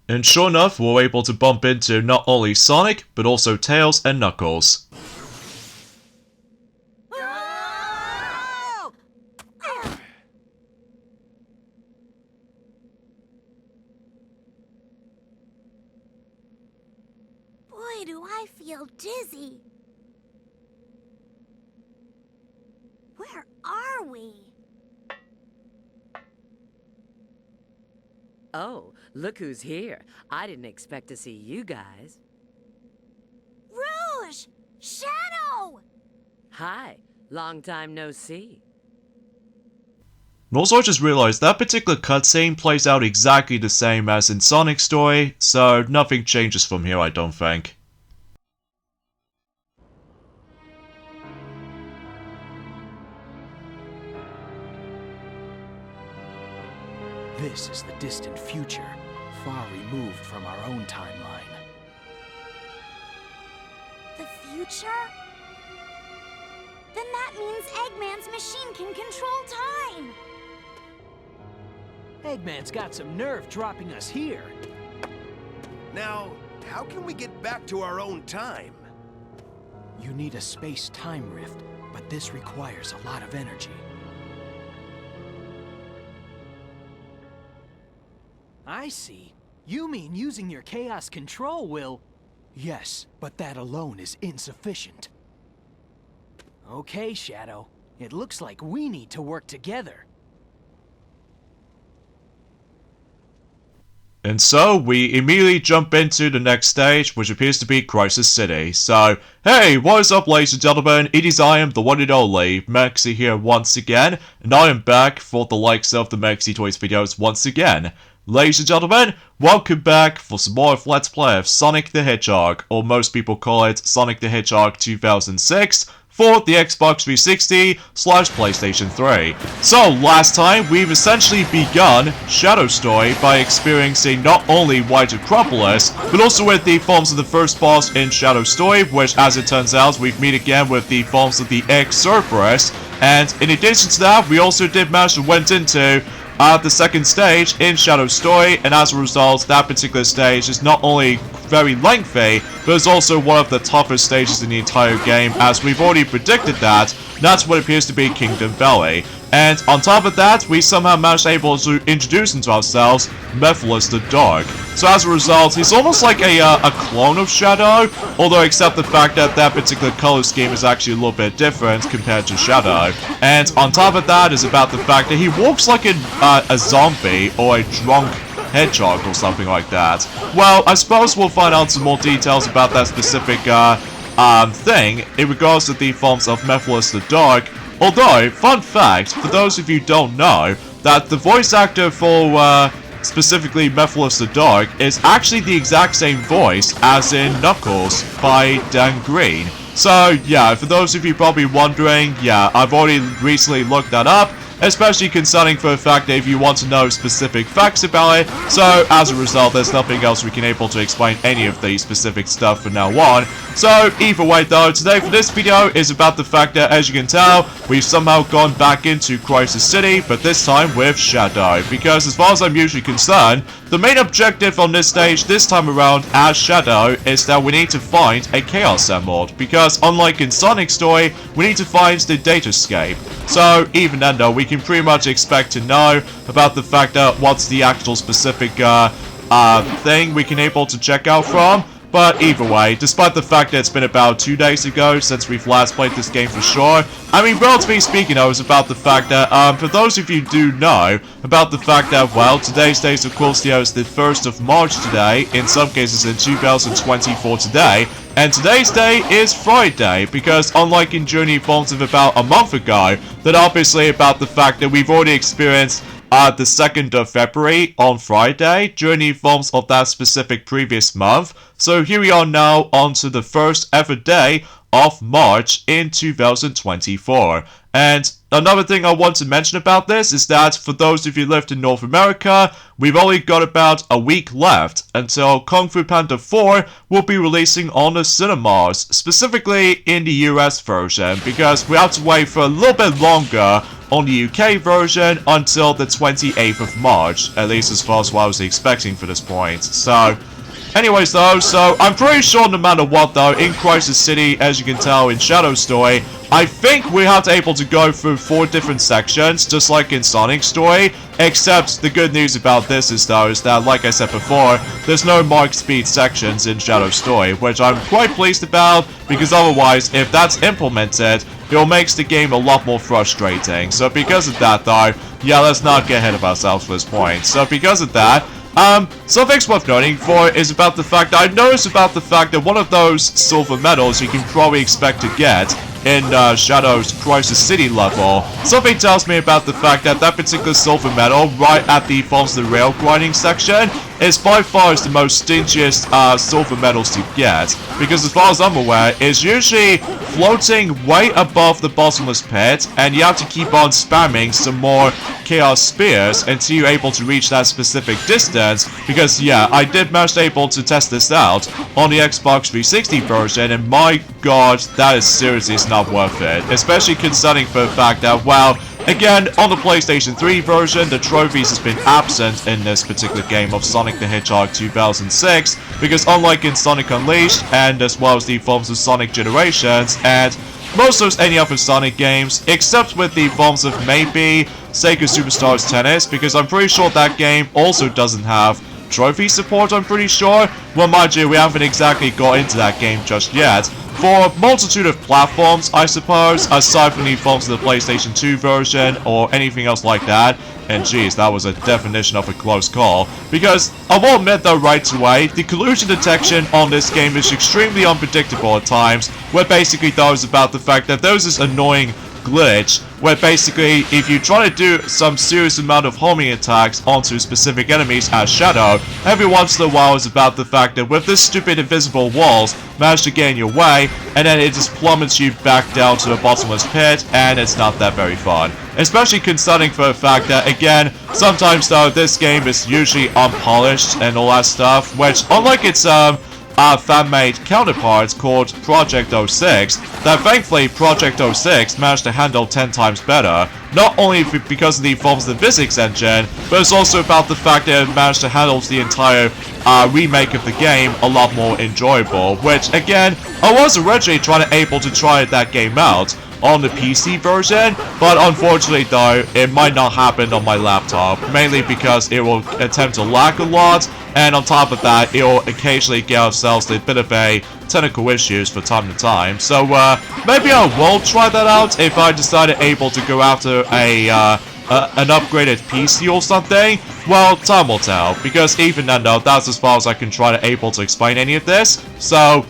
And sure enough, we were able to bump into not only Sonic, but also Tails and Knuckles. Boy, do I feel dizzy. Where are we? Oh, look who's here. I didn't expect to see you guys. Rouge! Shadow! Hi, long time no see. And also I just realized that particular cutscene plays out exactly the same as in Sonic's story, so nothing changes from here I don't think. This is the distant future, far removed from our own timeline. The future? Then that means Eggman's machine can control time! Eggman's got some nerve dropping us here. Now, how can we get back to our own time? You need a space-time rift, but this requires a lot of energy. I see. You mean using your chaos control will... Yes, but that alone is insufficient. Okay, Shadow. It looks like we need to work together. And so, we immediately jump into the next stage, which appears to be Crisis City. So, hey, what is up ladies and gentlemen, it is I am the one and only, Maxi here once again, and I am back for the likes of the Maxi Toys videos once again. Ladies and gentlemen, welcome back for some more of Let's Play of Sonic the Hedgehog, or most people call it Sonic the Hedgehog 2006, for the Xbox 360/PlayStation 3. So, last time, we've essentially begun Shadow's story by experiencing not only White Acropolis, but also with the forms of the first boss in Shadow's story, which, as it turns out, we've met again with the forms of the Cerberus, and in addition to that, we also did manage to went into the second stage in Shadow's story, and as a result, that particular stage is not only very lengthy, but it's also one of the toughest stages in the entire game, as we've already predicted that. That's what appears to be Kingdom Valley. And on top of that, we somehow managed able to introduce into ourselves Mephiles the Dark. So as a result, he's almost like a clone of Shadow, although except the fact that that particular color scheme is actually a little bit different compared to Shadow. And on top of that is about the fact that he walks like a zombie or a drunk hedgehog or something like that. Well, I suppose we'll find out some more details about that specific thing in regards to the forms of Mephiles the Dark. Although, fun fact, for those of you who don't know, that the voice actor for specifically Mephiles the Dark is actually the exact same voice as in Knuckles by Dan Green. So yeah, for those of you probably wondering, yeah, I've already recently looked that up, especially concerning for the fact that if you want to know specific facts about it, so as a result there's nothing else we can able to explain any of the specific stuff from now on. So either way though, today for this video is about the fact that, as you can tell, we've somehow gone back into Crisis City, but this time with Shadow, because as far as I'm usually concerned, the main objective on this stage this time around as Shadow is that we need to find a Chaos Emerald, because unlike in Sonic's story, we need to find the Datascape. So even then though, we can pretty much expect to know about the fact that what's the actual specific thing we can able to check out from. But either way, despite the fact that it's been about 2 days ago since we've last played this game for sure, I mean, relatively speaking though, it's about the fact that, for those of you who do know, about the fact that, well, today's date of course is the 1st of March today, in some cases in 2024 today, and today's day is Friday, because unlike in Journey Forms of about a month ago, that obviously about the fact that we've already experienced the 2nd of February on Friday, during the forms of that specific previous month. So here we are now on to the first ever day of March in 2024. And another thing I want to mention about this is that for those of you who lived in North America, we've only got about a week left until Kung Fu Panda 4 will be releasing on the cinemas, specifically in the US version, because we have to wait for a little bit longer on the UK version until the 28th of March, at least as far as what I was expecting for this point. So, anyways though, so I'm pretty sure no matter what though, in Crisis City, as you can tell in Shadow Story, I think we have to able to go through 4 different sections, just like in Sonic's story, except the good news about this is though, is that, like I said before, there's no marked speed sections in Shadow Story, which I'm quite pleased about, because otherwise, if that's implemented, it makes the game a lot more frustrating. So because of that though, yeah, let's not get ahead of ourselves for this point. So because of that, something's worth noting for is about the fact that I noticed about the fact that one of those silver medals you can probably expect to get in Shadow's Crisis City level. Something tells me about the fact that that particular silver medal right at the Falls of the Rail grinding section is by far the most stingiest silver medals to get, because as far as I'm aware, it's usually floating way above the bottomless pit, and you have to keep on spamming some more Chaos Spears until you're able to reach that specific distance, because yeah, I did manage able to test this out on the Xbox 360 version, and my god, that is seriously not worth it, especially considering for the fact that, well, again, on the PlayStation 3 version, the trophies has been absent in this particular game of Sonic the Hedgehog 2006, because unlike in Sonic Unleashed, and as well as the forms of Sonic Generations, and most of any other Sonic games, except with the forms of maybe Sega Superstars Tennis, because I'm pretty sure that game also doesn't have trophy support, I'm pretty sure. Well, mind you, we haven't exactly got into that game just yet. For a multitude of platforms, I suppose, aside from the forms of the PlayStation 2 version or anything else like that, and geez, that was a definition of a close call, because I will admit though right away, the collusion detection on this game is extremely unpredictable at times, where basically though is about the fact that there's this annoying glitch where basically if you try to do some serious amount of homing attacks onto specific enemies as Shadow, every once in a while is about the fact that with this stupid invisible walls manage to get in your way, and then it just plummets you back down to the bottomless pit, and it's not that very fun. Especially considering for the fact that, again, sometimes though this game is usually unpolished and all that stuff, which unlike its fan-made counterparts called Project 06, that thankfully Project 06 managed to handle 10 times better, not only because of the forms of the physics engine, but it's also about the fact that it managed to handle the entire remake of the game a lot more enjoyable, which again, I was originally able to try that game out on the PC version, but unfortunately though, it might not happen on my laptop, mainly because it will attempt to lag a lot, and on top of that, it will occasionally get ourselves a bit of a technical issues from time to time. So maybe I will try that out if I decided able to go after an upgraded PC or something. Well, time will tell, because even then though, that's as far as I can try to able to explain any of this. So,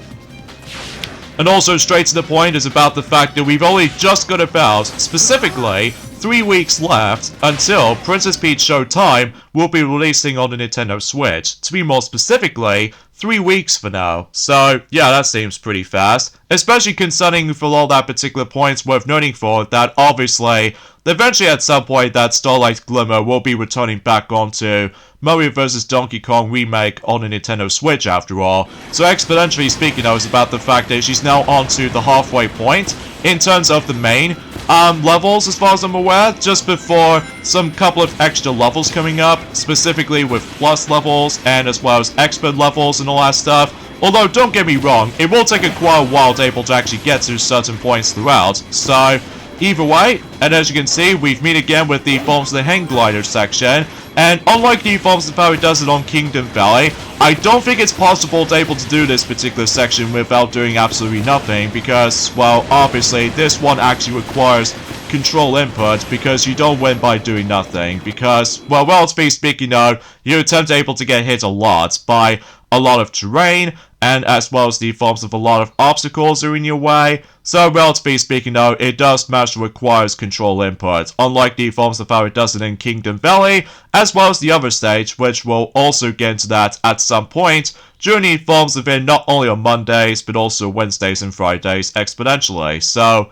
and also straight to the point is about the fact that we've only just got about, specifically, 3 weeks left until Princess Peach Showtime will be releasing on the Nintendo Switch. To be more specifically, 3 weeks for now. So, yeah, that seems pretty fast. Especially concerning for all that particular points worth noting for that obviously, eventually at some point that Starlight Glimmer will be returning back onto Mario vs. Donkey Kong Remake on the Nintendo Switch after all. So exponentially speaking, I was about the fact that she's now onto the halfway point in terms of the main levels as far as I'm aware, just before some couple of extra levels coming up, specifically with plus levels and as well as expert levels and all that stuff. Although, don't get me wrong, it will take quite a while to able to actually get to certain points throughout, so either way, and as you can see, we've met again with the Forms of the Hang Glider section, and unlike the Forms of how it does it on Kingdom Valley, I don't think it's possible to able to do this particular section without doing absolutely nothing, because, well, obviously, this one actually requires control input, because you don't win by doing nothing, because, well, relatively speaking though, you attempt able to get hit a lot by a lot of terrain, and as well as the forms of a lot of obstacles are in your way. So relatively speaking though, it does manage to require control input, unlike the forms of how it does it in Kingdom Valley, as well as the other stage, which we'll also get into that at some point, during the forms of it not only on Mondays, but also Wednesdays and Fridays exponentially. So,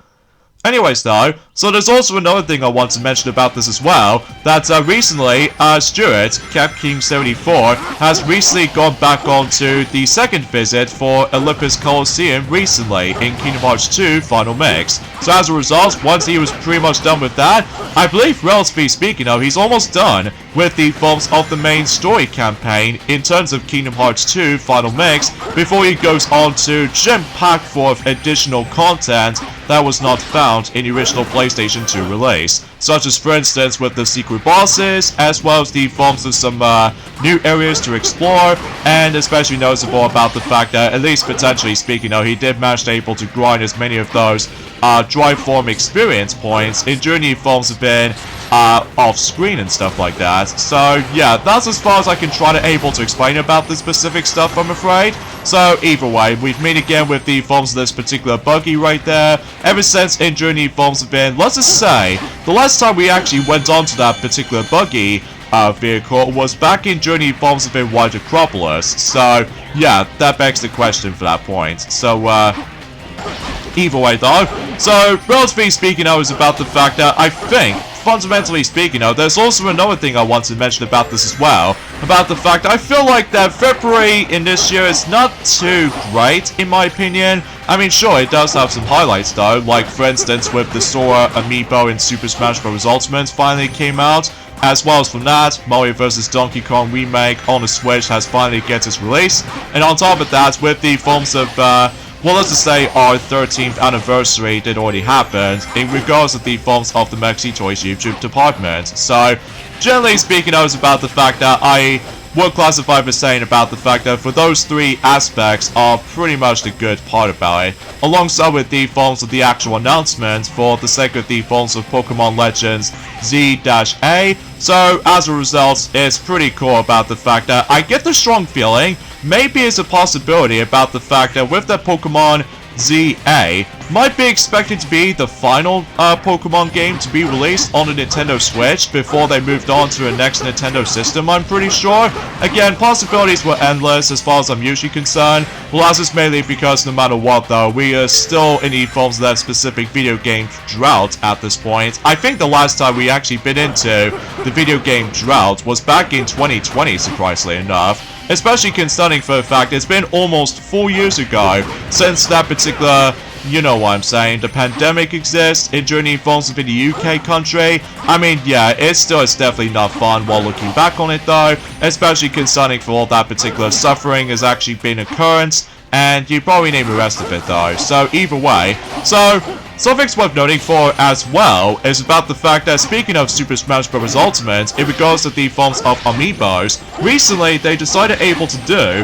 anyways though, So there's also another thing I want to mention about this as well, that recently, Stuart, CapKing74, has recently gone back onto the second visit for Olympus Coliseum recently in Kingdom Hearts 2 Final Mix. So as a result, once he was pretty much done with that, I believe, relatively speaking, he's almost done with the forms of the main story campaign in terms of Kingdom Hearts 2 Final Mix before he goes on to jam-packed full of additional content that was not found in the original PlayStation 2 release, such as for instance with the secret bosses, as well as the forms of some new areas to explore, and especially noticeable about the fact that, at least potentially speaking, he did manage to able to grind as many of those drive form experience points in Journey forms have been off screen and stuff like that. So yeah, that's as far as I can try to able to explain about this specific stuff, I'm afraid. So either way, we've met again with the forms of this particular buggy right there. Ever since in Journey forms have been, let's just say, the last time we actually went on to that particular buggy vehicle was back in Journey forms have been White Acropolis. So yeah, that begs the question for that point. So either way though, so relatively speaking, I was about the fact that I think, fundamentally speaking, there's also another thing I want to mention about this as well, about the fact I feel like that February in this year is not too great, in my opinion. I mean, sure, it does have some highlights though, like for instance with the Sora amiibo in Super Smash Bros. Ultimate finally came out. As well as from that, Mario vs. Donkey Kong Remake on the Switch has finally get its release. And on top of that, with the forms of well, let's just say our 13th anniversary did already happen in regards to the forms of the Maxi Toys YouTube department. So, generally speaking, I was about the fact that I would classify for saying about the fact that for those three aspects are pretty much the good part about it, alongside with the forms of the actual announcement for the sake of the forms of Pokemon Legends Z-A. So, as a result, it's pretty cool about the fact that I get the strong feeling maybe it's a possibility about the fact that with that Pokemon ZA might be expected to be the final Pokemon game to be released on the Nintendo Switch before they moved on to the next Nintendo system, I'm pretty sure. Again, possibilities were endless as far as I'm usually concerned. Well, that's just mainly because no matter what though, we are still in the forms of that specific video game drought at this point. I think the last time we actually been into the video game drought was back in 2020, surprisingly enough. Especially concerning for the fact it's been almost 4 years ago since that particular, you know what I'm saying, the pandemic exists in Journey forms within the UK country. I mean, yeah, it's definitely not fun while looking back on it though, especially concerning for all that particular suffering has actually been occurrence, and you probably name the rest of it though. So either way, something's worth noting for as well is about the fact that speaking of Super Smash Bros. Ultimate, in regards to the forms of amiibos, recently they decided able to do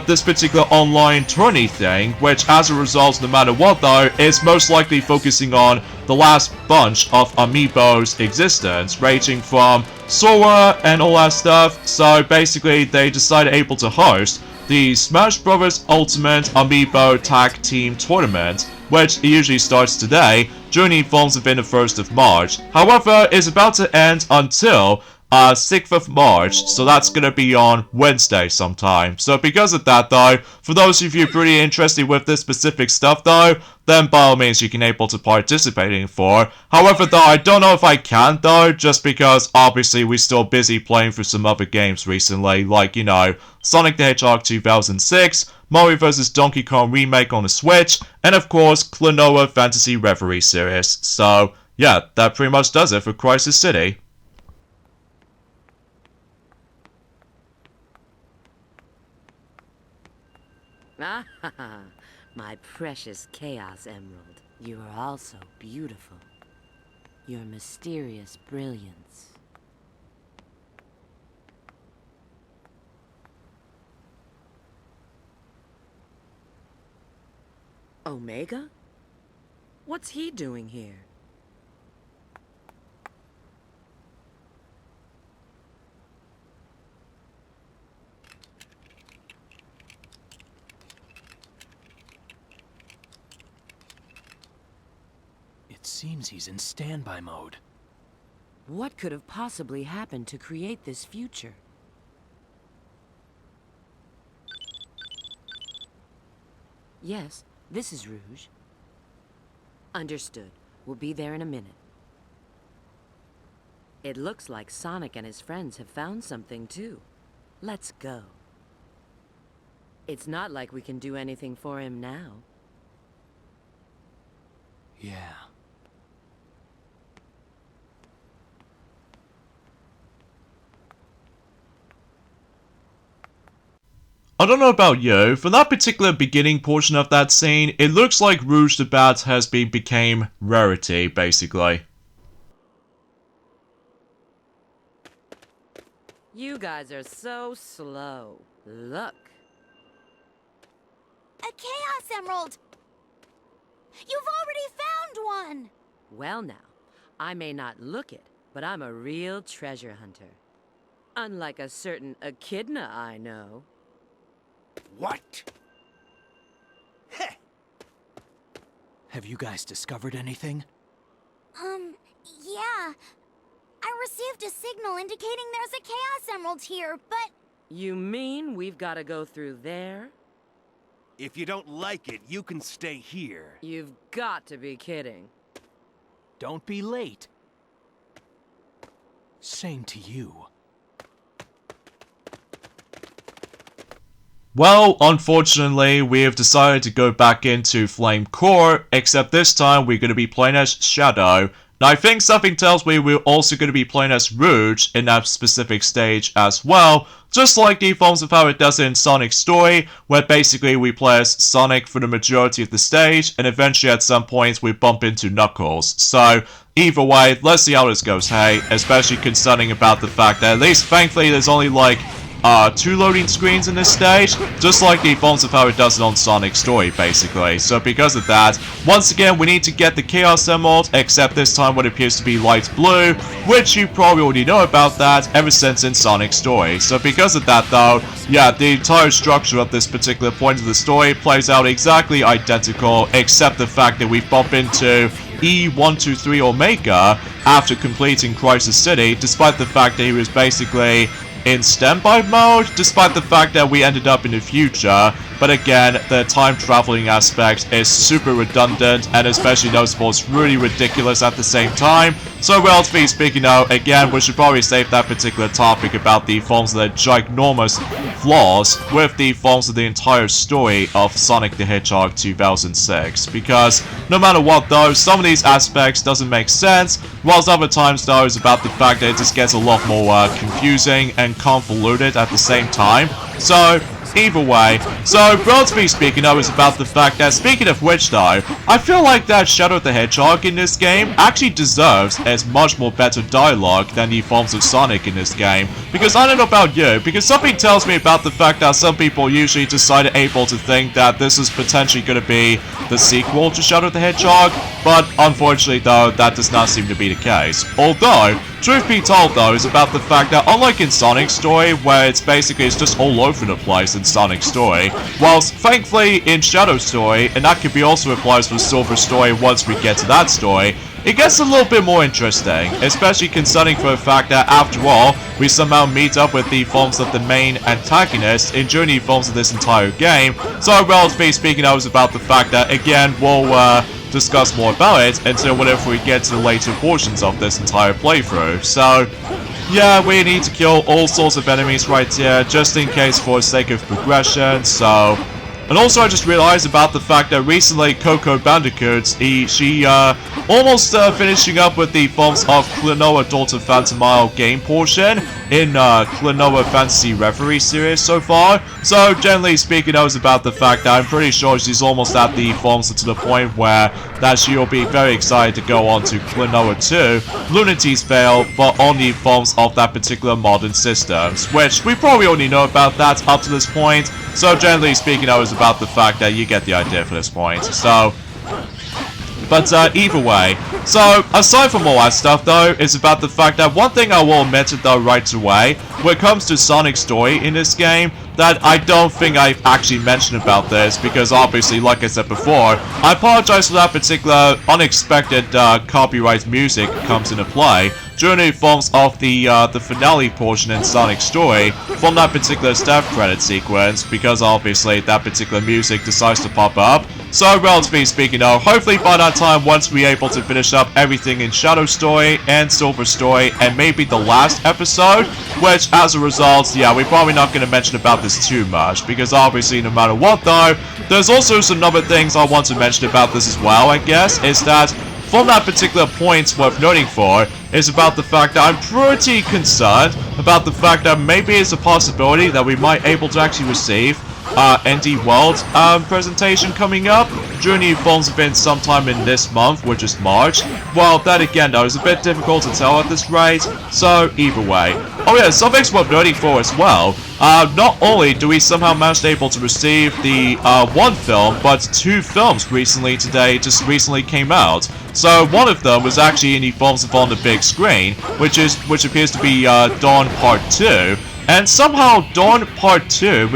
this particular online tourney thing, which as a result, no matter what though, is most likely focusing on the last bunch of amiibos existence, ranging from Sora and all that stuff. So basically they decided able to host the Smash Bros. Ultimate Amiibo Tag Team Tournament, which usually starts today, Journey forms within the 1st of March. However, it's about to end until 6th of March, so that's gonna be on Wednesday sometime. So because of that though, for those of you pretty interested with this specific stuff though, then by all means you can able to participate in for. However though, I don't know if I can though, just because obviously we're still busy playing through some other games recently, like, you know, Sonic the Hedgehog 2006, Mario vs. Donkey Kong Remake on the Switch, and of course, Klonoa Fantasy Reverie series. So yeah, that pretty much does it for Crisis City. Ah, my precious Chaos Emerald. You are also beautiful. Your mysterious brilliance. Omega? What's he doing here? It seems he's in standby mode. What could have possibly happened to create this future? Yes, this is Rouge. Understood. We'll be there in a minute. It looks like Sonic and his friends have found something too. Let's go. It's not like we can do anything for him now. Yeah. I don't know about you, for that particular beginning portion of that scene, it looks like Rouge the Bat has became rarity, basically. You guys are so slow. Look. A Chaos Emerald! You've already found one! Well now, I may not look it, but I'm a real treasure hunter. Unlike a certain echidna I know. What? Heh. Have you guys discovered anything? Yeah. I received a signal indicating there's a Chaos Emerald here, but... You mean we've got to go through there? If you don't like it, you can stay here. You've got to be kidding. Don't be late. Same to you. Well, unfortunately, we have decided to go back into Flame Core, except this time we're going to be playing as Shadow. And I think something tells me we're also going to be playing as Rouge in that specific stage as well, just like the forms of how it does in Sonic's story, where basically we play as Sonic for the majority of the stage, and eventually at some points we bump into Knuckles. So, either way, let's see how this goes, hey, especially concerning about the fact that at least thankfully there's only like 2 loading screens in this stage, just like the forms of how it does it on Sonic's story, basically. So because of that, once again, we need to get the Chaos Emerald, except this time what appears to be light blue, which you probably already know about that ever since in Sonic's story. So because of that though, yeah, the entire structure of this particular point of the story plays out exactly identical, except the fact that we bump into E123 Omega after completing Crisis City, despite the fact that he was basically in standby mode, despite the fact that we ended up in the future. But again, the time traveling aspect is super redundant, and especially noticeable, it's really ridiculous at the same time. So relatively speaking though, again, we should probably save that particular topic about the forms of the ginormous flaws with the forms of the entire story of Sonic the Hedgehog 2006. Because no matter what though, some of these aspects doesn't make sense, whilst other times though is about the fact that it just gets a lot more confusing and convoluted at the same time. So either way, so relatively speaking though is about the fact that, speaking of which though, I feel like that Shadow the Hedgehog in this game actually deserves as much more better dialogue than the forms of Sonic in this game. Because I don't know about you, because something tells me about the fact that some people usually decided able to think that this is potentially going to be the sequel to Shadow the Hedgehog, but unfortunately though, that does not seem to be the case. Although, truth be told though, is about the fact that unlike in Sonic's story, where it's just all over the place in Sonic's story, whilst thankfully in Shadow's story, and that could be also applies for Silver's story once we get to that story, it gets a little bit more interesting, especially concerning for the fact that after all, we somehow meet up with the forms of the main antagonist in during the forms of this entire game. So relatively speaking, I was about the fact that again we'll discuss more about it until whenever we get to the later portions of this entire playthrough. So yeah, we need to kill all sorts of enemies right here, just in case for the sake of progression, so... And also I just realized about the fact that recently Coco Bandicoot, she almost finishing up with the forms of Klonoa Daughter Phantom Isle game portion in Klonoa Fantasy Reverie series so far. So generally speaking, I was about the fact that I'm pretty sure she's almost at the forms to the point where that she'll be very excited to go on to Klonoa 2, Lunity's Veil, but on the forms of that particular modern systems, which we probably already know about that up to this point. So generally speaking, I was about the fact that you get the idea for this point. So, but either way, so aside from all that stuff though, is about the fact that one thing I will admit it though right away, when it comes to Sonic's story in this game, that I don't think I've actually mentioned about this, because obviously, like I said before, I apologize for that particular unexpected copyright music comes into play during the forms of the finale portion in Sonic's story from that particular staff credit sequence, because obviously that particular music decides to pop up So, relatively speaking, though, hopefully by that time, once we're able to finish up everything in Shadow Story and Silver Story, and maybe the last episode, which, as a result, yeah, we're probably not going to mention about this too much, because obviously, no matter what, though, there's also some other things I want to mention about this as well, I guess, is that from that particular point worth noting for is about the fact that I'm pretty concerned about the fact that maybe it's a possibility that we might able to actually receive ND World presentation coming up during the Phones event sometime in this month, which is March. Well, that again though is a bit difficult to tell at this rate, so either way. Oh yeah, something's worth noting for as well. Not only do we somehow manage to able to receive the one film, but two films recently just recently came out. So one of them was actually in the Phones on the big screen, which appears to be Dawn Part 2, and somehow Dawn Part 2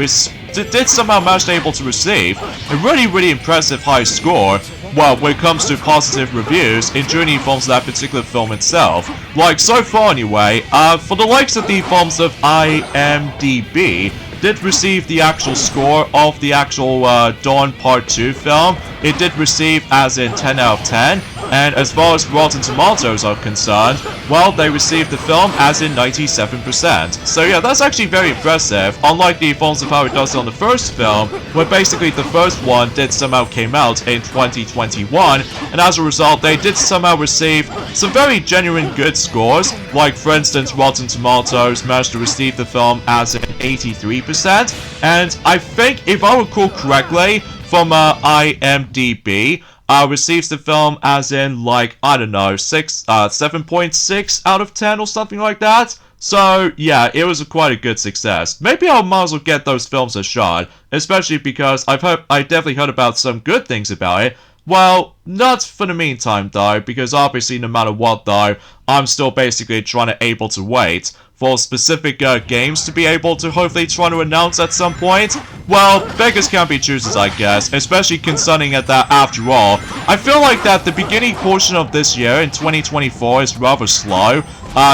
did somehow manage to able to receive a really impressive high score, well, when it comes to positive reviews in Journey films of that particular film itself. Like, so far anyway, for the likes of the films of IMDb, did receive the actual score of the actual Dawn Part 2 film. It did receive as in 10 out of 10, and as far as Rotten Tomatoes are concerned, well, they received the film as in 97%. So yeah, that's actually very impressive, unlike the films of how it does on the first film, where basically the first one did somehow came out in 2021, and as a result, they did somehow receive some very genuine good scores, like for instance, Rotten Tomatoes managed to receive the film as in 83%, and I think, if I recall correctly, from IMDb, receives the film as in, like, I don't know, 7.6 out of 10 or something like that. So, yeah, it was quite a good success. Maybe I might as well get those films a shot, especially because I definitely heard about some good things about it. Well, not for the meantime, though, because obviously, no matter what, though, I'm still basically trying to able to wait for specific games to be able to hopefully try to announce at some point. Well, beggars can't be choosers, I guess, especially concerning that after all, I feel like that the beginning portion of this year in 2024 is rather slow,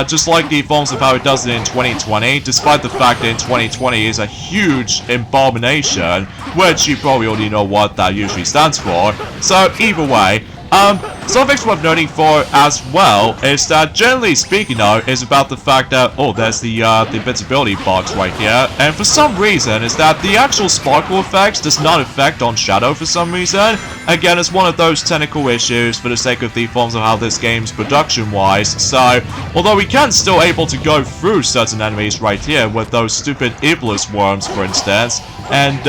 just like the films of how it does it in 2020, despite the fact that in 2020 is a huge abomination, which you probably already know what that usually stands for. So either way, something worth noting for as well is that, generally speaking, though, is about the fact that, oh, there's the invincibility box right here, and for some reason, is that the actual sparkle effects does not affect on Shadow for some reason. Again, it's one of those technical issues for the sake of the forms of how this game's production-wise, so, although we can still able to go through certain enemies right here with those stupid Iblis worms, for instance, and,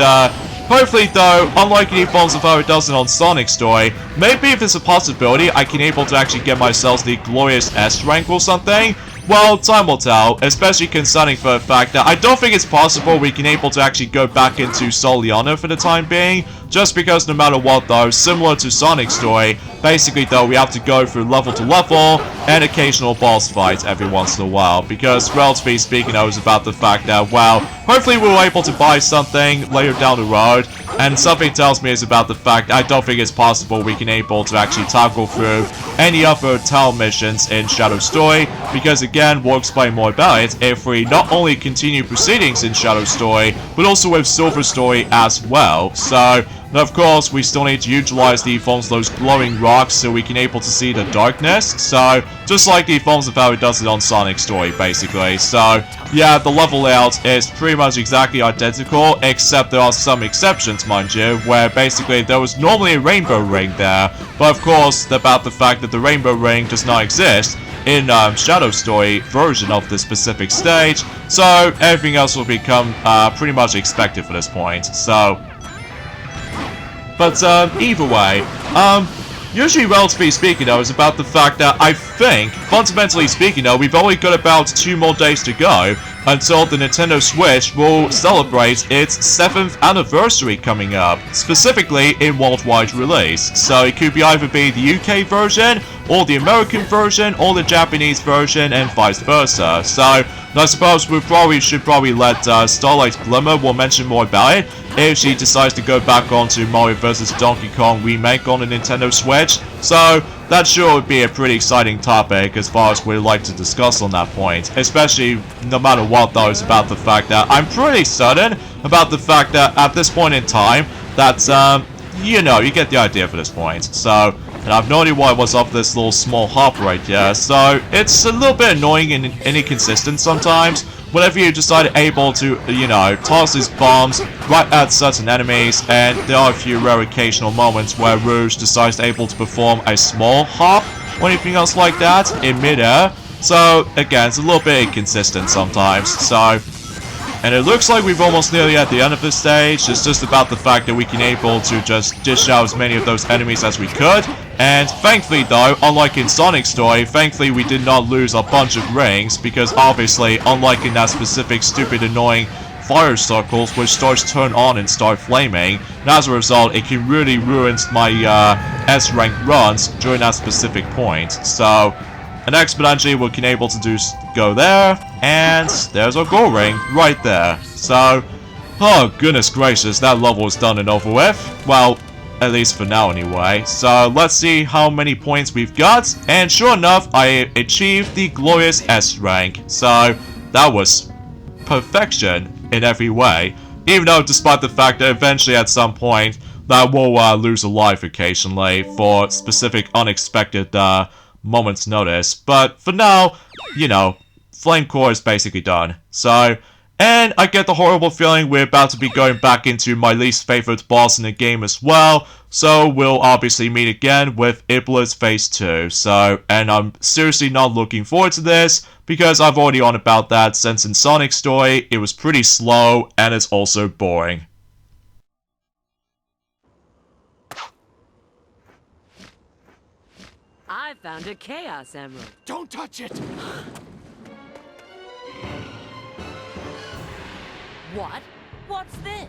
hopefully, though, unlike the forms of how it does it on Sonic Story, maybe if it's a possibility, I can able to actually get myself the glorious S rank or something. Well, time will tell, especially concerning for the fact that I don't think it's possible we can able to actually go back into Soliana for the time being, just because no matter what, though, similar to Sonic Story, basically, though, we have to go through level to level and occasional boss fights every once in a while, because, relatively speaking, I was about the fact that, well, hopefully we were able to buy something later down the road, and something tells me is about the fact I don't think it's possible we can able to actually tackle through any other town missions in Shadow Story, because again, we'll explain more about it if we not only continue proceedings in Shadow Story, but also with Silver Story as well. So, and of course, we still need to utilize the forms of those glowing rocks so we can able to see the darkness. So, just like the forms of how it does it on Sonic Story, basically. So, yeah, the level layout is pretty much exactly identical, except there are some exceptions, mind you, where basically there was normally a rainbow ring there, but of course, about the fact that the rainbow ring does not exist in Shadow Story version of this specific stage, so everything else will become pretty much expected for this point. So, but either way, usually, relatively speaking, though, is about the fact that I think, fundamentally speaking, though, we've only got about 2 more days to go until the Nintendo Switch will celebrate its 7th anniversary coming up, specifically in worldwide release. So it could be either be the UK version, or the American version, or the Japanese version, and vice versa. So I suppose we should probably let Starlight Glimmer will mention more about it if she decides to go back onto Mario vs. Donkey Kong Remake on the Nintendo Switch. So that sure would be a pretty exciting topic as far as we'd like to discuss on that point, especially no matter what, though, is about the fact that I'm pretty certain about the fact that at this point in time that you know, you get the idea for this point. So, and I have no idea why it was up this little small hop right here. So, it's a little bit annoying and inconsistent sometimes. Whenever you decide able to, you know, toss these bombs right at certain enemies, and there are a few rare occasional moments where Rouge decides able to perform a small hop or anything else like that in midair. So, again, it's a little bit inconsistent sometimes. So, and it looks like we've almost nearly at the end of this stage. It's just about the fact that we can able to just dish out as many of those enemies as we could. And thankfully though, unlike in Sonic's story, thankfully we did not lose a bunch of rings, because obviously, unlike in that specific stupid annoying fire circles which starts to turn on and start flaming, and as a result it can really ruin my S-rank runs during that specific point. So, and exponentially we can able to go there, and there's our gold ring right there. So, oh goodness gracious, that level is done and over with. Well, at least for now anyway. So let's see how many points we've got, and sure enough I achieved the glorious S rank. So that was perfection in every way, even though despite the fact that eventually at some point that will lose a life occasionally for specific unexpected moment's notice. But for now, you know, Flame Core is basically done. So, and I get the horrible feeling we're about to be going back into my least favorite boss in the game as well. So we'll obviously meet again with Iblis Phase 2. So, and I'm seriously not looking forward to this, because I've already on about that since in Sonic's story it was pretty slow and it's also boring. I found a Chaos Emerald. Don't touch it! What? What's this?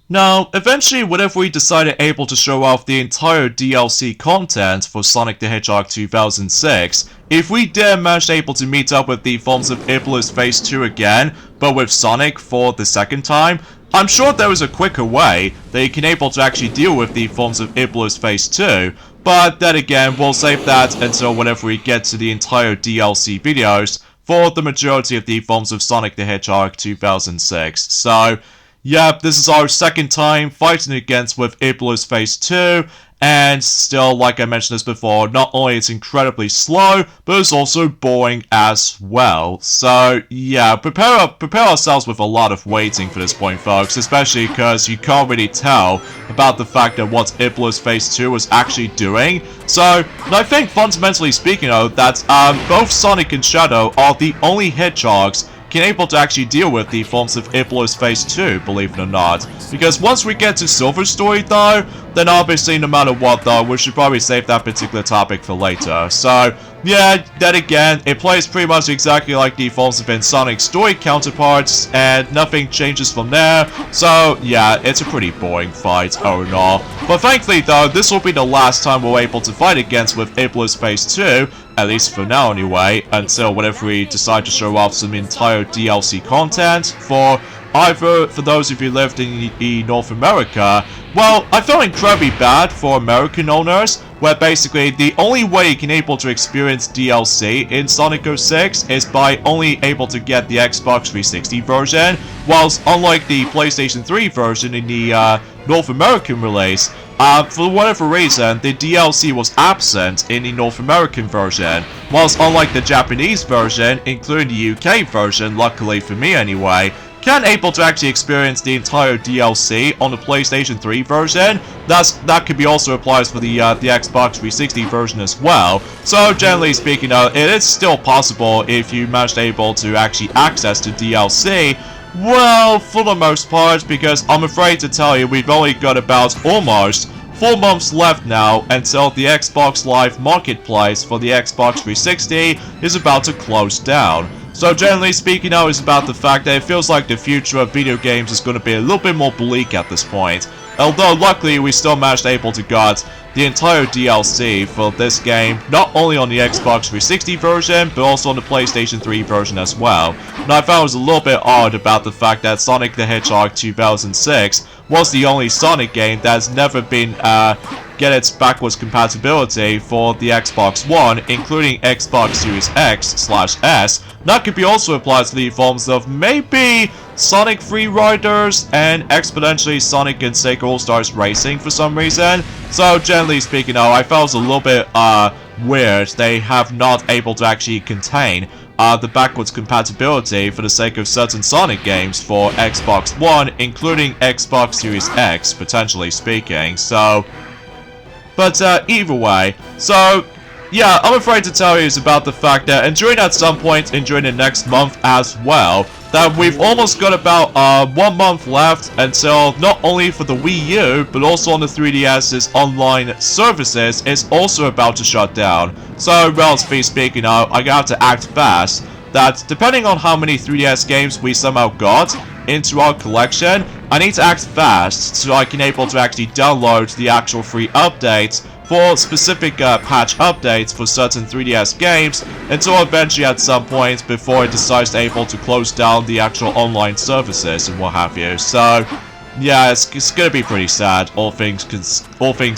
Now, eventually, whenever we decided able to show off the entire DLC content for Sonic the Hedgehog 2006, if we did manage able to meet up with the forms of Iblis Phase 2 again, but with Sonic for the second time, I'm sure there was a quicker way that you can able to actually deal with the forms of Iblis Phase 2, but then again, we'll save that until whenever we get to the entire DLC videos for the majority of the forms of Sonic the Hedgehog 2006. So, yep, this is our second time fighting against with Iblis Phase 2, and still, like I mentioned this before, not only it's incredibly slow, but it's also boring as well. So, yeah, prepare ourselves with a lot of waiting for this point, folks, especially because you can't really tell about the fact that what Iblis Phase 2 was actually doing. So, and I think fundamentally speaking, though, that both Sonic and Shadow are the only hedgehogs can able to actually deal with the forms of Iblis Phase 2, believe it or not. Because once we get to Silver's story though, then obviously no matter what though, we should probably save that particular topic for later. So, yeah, then again, it plays pretty much exactly like the forms of Sonic's story counterparts, and nothing changes from there. So, yeah, it's a pretty boring fight, all in all. But thankfully though, this will be the last time we're able to fight against with Iblis Phase 2, at least for now anyway, until whenever we decide to show off some entire DLC content for either for those of you who lived in North America. Well, I feel incredibly bad for American owners, where basically the only way you can able to experience DLC in Sonic 06 is by only able to get the Xbox 360 version, whilst unlike the PlayStation 3 version in the North American release, for whatever reason, the DLC was absent in the North American version, whilst unlike the Japanese version, including the UK version, luckily for me anyway, can able to actually experience the entire DLC on the PlayStation 3 version. That could be also applies for the Xbox 360 version as well. So generally speaking, it is still possible if you managed able to actually access the DLC. Well, for the most part, because I'm afraid to tell you, we've only got about almost 4 months left now until the Xbox Live Marketplace for the Xbox 360 is about to close down. So generally speaking now, it's about the fact that it feels like the future of video games is going to be a little bit more bleak at this point. Although luckily we still managed able to get the entire DLC for this game, not only on the Xbox 360 version, but also on the PlayStation 3 version as well. And I found it was a little bit odd about the fact that Sonic the Hedgehog 2006 was the only Sonic game that has never been get its backwards compatibility for the Xbox One, including Xbox Series X/S. That could be also applied to the forms of maybe Sonic Free Riders and exponentially Sonic and Sega All-Stars Racing for some reason. So generally speaking, though, I felt it was a little bit weird they have not able to actually contain the backwards compatibility for the sake of certain Sonic games for Xbox One, including Xbox Series X, potentially speaking. So, but either way, so yeah, I'm afraid to tell you is about the fact that, and during at some point and during the next month as well, that we've almost got about 1 month left until not only for the Wii U, but also on the 3DS's online services is also about to shut down. So, relatively speaking, I'm gonna have to act fast, that depending on how many 3DS games we somehow got into our collection, I need to act fast so I can able to actually download the actual free updates for specific patch updates for certain 3DS games until eventually at some point before it decides to able to close down the actual online services and what have you. So yeah, it's gonna be pretty sad, all things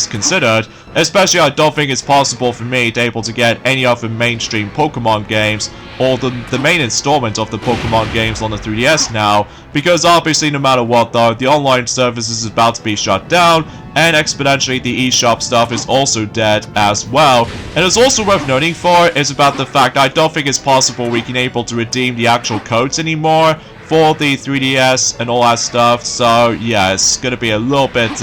considered. Especially, I don't think it's possible for me to able to get any of the mainstream Pokemon games or the main installment of the Pokemon games on the 3DS now, because obviously, no matter what though, the online service is about to be shut down, and exponentially the eShop stuff is also dead as well. And it's also worth noting for is about the fact I don't think it's possible we can able to redeem the actual codes anymore for the 3DS and all that stuff. So yeah, it's gonna be a little bit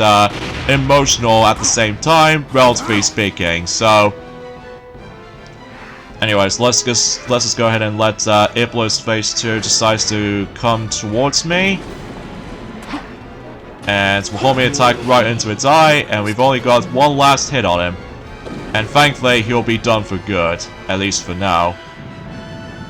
emotional at the same time, relatively speaking. So anyways, let's just go ahead and let Iblis Phase 2 decides to come towards me. And we'll hold me attack right into its eye, and we've only got one last hit on him. And thankfully, he'll be done for good, at least for now.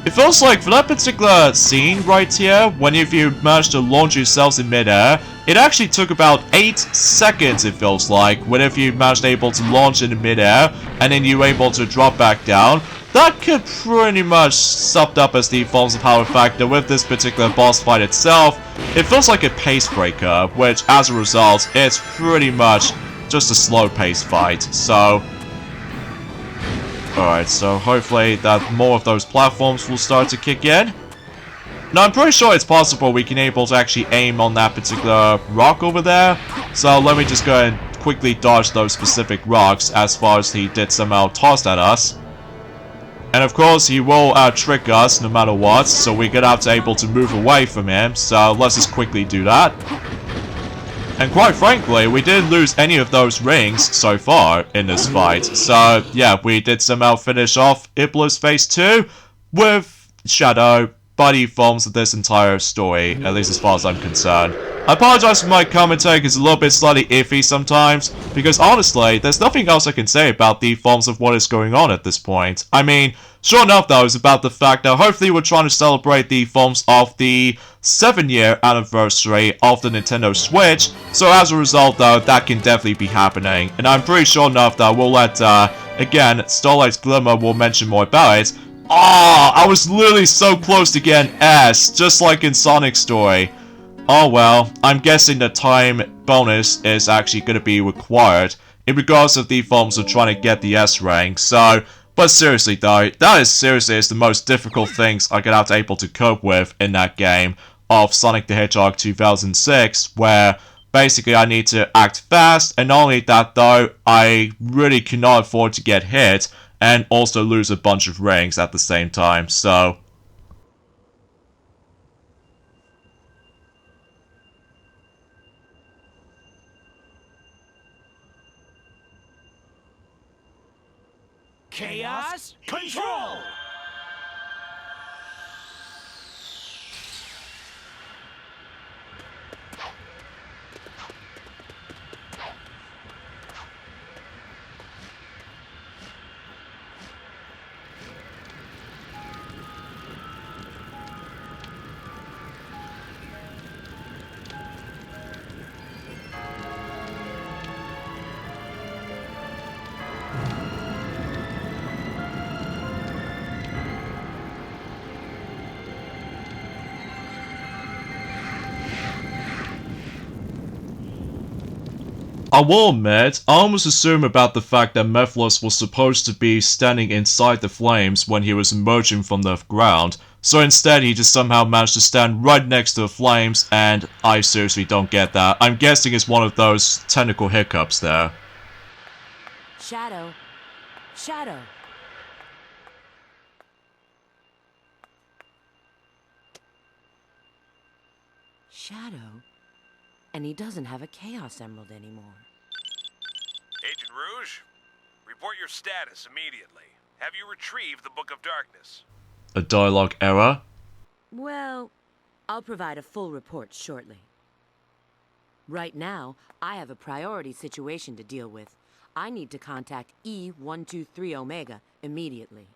It feels like for that particular scene right here, when if you manage to launch yourselves in midair, it actually took about 8 seconds, it feels like, whenever you managed able to launch in midair, and then you were able to drop back down. That could pretty much summed up as the forms of power factor with this particular boss fight itself. It feels like a pace breaker, which as a result, it's pretty much just a slow pace fight. So alright, so hopefully that more of those platforms will start to kick in. Now I'm pretty sure it's possible we can able to actually aim on that particular rock over there. So let me just go and quickly dodge those specific rocks as far as he did somehow toss at us. And of course he will trick us no matter what, so we're gonna have to able to move away from him. So let's just quickly do that. And quite frankly, we didn't lose any of those rings so far in this fight. So yeah, we did somehow finish off Iblis Phase 2 with Shadow by the forms of this entire story, at least as far as I'm concerned. I apologize for my commentary, it's a little bit slightly iffy sometimes, because honestly, there's nothing else I can say about the forms of what is going on at this point. I mean, sure enough though, it's about the fact that hopefully we're trying to celebrate the forms of the 7-year anniversary of the Nintendo Switch, so as a result though, that can definitely be happening. And I'm pretty sure enough that we'll let, again, Starlight's Glimmer will mention more about it. Oh, I was literally so close to getting S, just like in Sonic's story. Oh well, I'm guessing the time bonus is actually going to be required in regards of the forms of trying to get the S rank. So, but seriously though, that is seriously the most difficult things I'm going to have to able to cope with in that game of Sonic the Hedgehog 2006, where basically I need to act fast, and not only that though, I really cannot afford to get hit and also lose a bunch of rings at the same time, so Chaos Control! I will admit, I almost assumed about the fact that Mephiles was supposed to be standing inside the flames when he was emerging from the ground, so instead he just somehow managed to stand right next to the flames, and I seriously don't get that. I'm guessing it's one of those technical hiccups there. Shadow. Shadow. Shadow? And he doesn't have a Chaos Emerald anymore. Agent Rouge, report your status immediately. Have you retrieved the Book of Darkness? A dialogue error? Well, I'll provide a full report shortly. Right now, I have a priority situation to deal with. I need to contact E123 Omega immediately.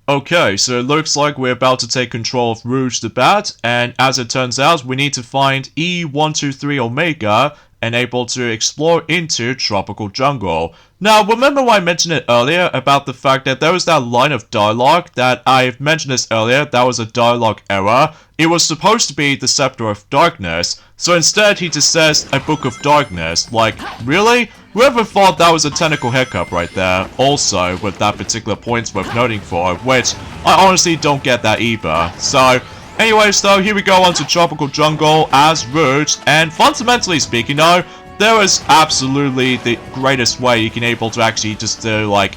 Okay, so it looks like we're about to take control of Rouge the Bat, and as it turns out, we need to find E123 Omega and able to explore into Tropical Jungle. Now, remember when I mentioned it earlier about the fact that there was that line of dialogue that I've mentioned this earlier, that was a dialogue error. It was supposed to be the Scepter of Darkness, so instead he just says a Book of Darkness. Like, really? Whoever thought that was a technical hiccup right there? Also, with that particular point worth noting for, which I honestly don't get that either. So, anyways though, here we go onto Tropical Jungle as Rouge, and fundamentally speaking though, there is absolutely the greatest way you can able to actually just like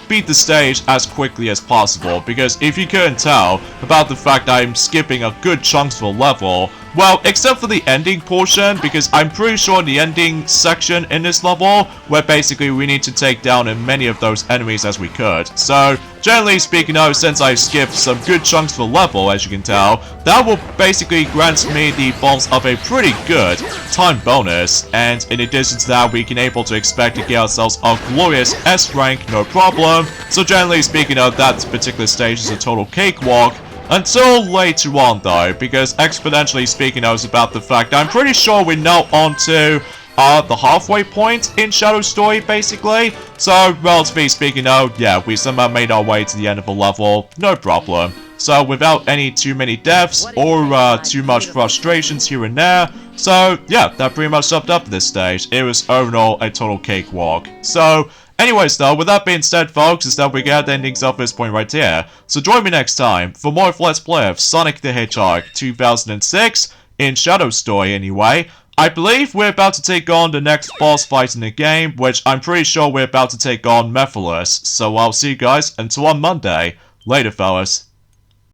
beat the stage as quickly as possible, because if you couldn't tell about the fact that I'm skipping a good chunks of the level, well, except for the ending portion, because I'm pretty sure the ending section in this level, where basically we need to take down as many of those enemies as we could. So, generally speaking though, since I've skipped some good chunks of the level, as you can tell, that will basically grant me the bonus of a pretty good time bonus, and in addition to that, we can able to expect to get ourselves a glorious S rank, no problem. So generally speaking though, that particular stage is a total cakewalk. Until later on though, because exponentially speaking though, is about the fact that I'm pretty sure we're now on to the halfway point in Shadow Story, basically. So, relatively speaking though, yeah, we somehow made our way to the end of the level, no problem. So, without any too many deaths or too much frustrations here and there, so yeah, that pretty much summed up this stage. It was overall a total cakewalk. So, anyways though, with that being said folks, is that we get the endings of this point right here. So join me next time for more of Let's Play of Sonic the Hedgehog 2006, in Shadow Story anyway. I believe we're about to take on the next boss fight in the game, which I'm pretty sure we're about to take on Mephiles. So I'll see you guys until on Monday. Later fellas.